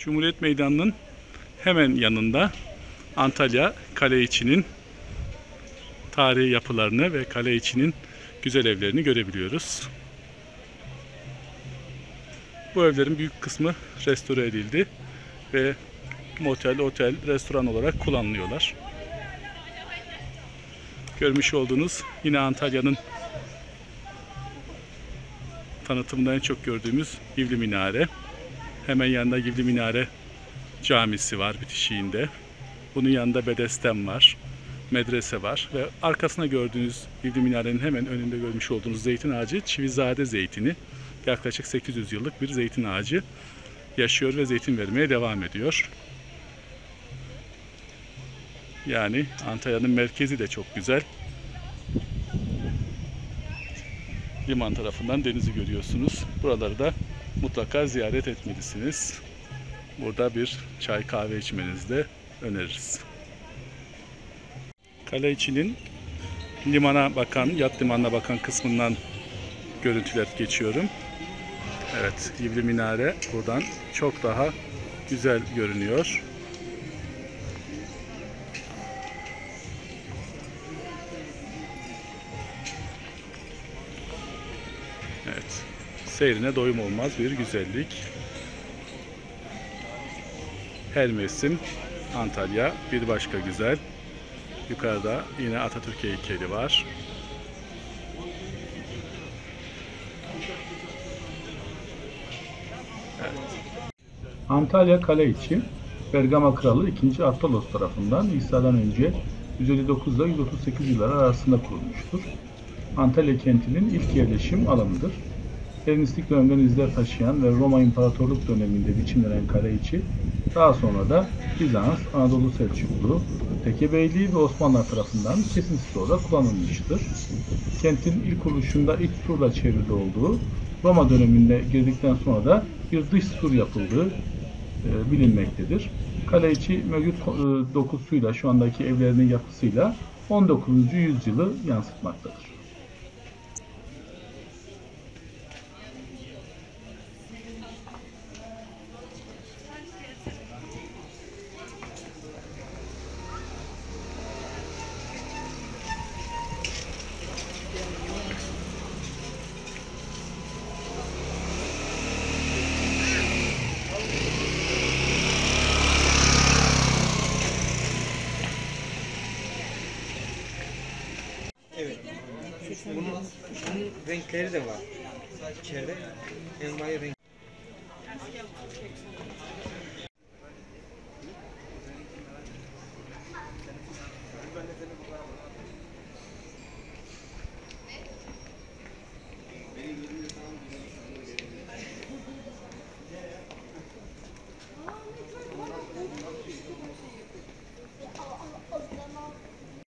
Cumhuriyet Meydanı'nın hemen yanında Antalya kale içinin tarihi yapılarını ve kale içinin güzel evlerini görebiliyoruz. Bu evlerin büyük kısmı restore edildi ve motel, otel, restoran olarak kullanılıyorlar. Görmüş olduğunuz yine Antalya'nın tanıtımında en çok gördüğümüz Yivli Minare. Hemen yanında Yivli Minare camisi var bitişiğinde. Bunun yanında Bedesten var, medrese var ve arkasına gördüğünüz Yivli Minare'nin hemen önünde görmüş olduğunuz zeytin ağacı Çivizade zeytini. Yaklaşık 800 yıllık bir zeytin ağacı yaşıyor ve zeytin vermeye devam ediyor. Yani Antalya'nın merkezi de çok güzel. Liman tarafından denizi görüyorsunuz. Buraları da mutlaka ziyaret etmelisiniz. Burada bir çay kahve içmenizi de öneririz. Kale içinin limana bakan, yat limanına bakan kısmından görüntüler geçiyorum. Evet, Yivli Minare buradan çok daha güzel görünüyor. Evet, seyrine doyum olmaz bir güzellik. Her mevsim Antalya bir başka güzel. Yukarıda yine Atatürk heykeli var. Evet. Antalya kale içi Bergama Kralı 2. Aptalos tarafından İsa'dan önce 159 ile 138 yılları arasında kurulmuştur. Antalya kentinin ilk yerleşim alanıdır. Helenistik dönemden izler taşıyan ve Roma İmparatorluk döneminde biçimlenen kale içi daha sonra da Bizans, Anadolu Selçuklu, Tekebeyliği ve Osmanlılar tarafından kesintisiz olarak kullanılmıştır. Kentin ilk kuruluşunda ilk surla çevrili olduğu, Roma döneminde girdikten sonra da bir dış sur yapıldığı bilinmektedir. Kale içi mevcut dokusuyla, şu andaki evlerinin yapısıyla 19. yüzyılı yansıtmaktadır. Evet. Bunun renkleri de var. İçeride envai renk.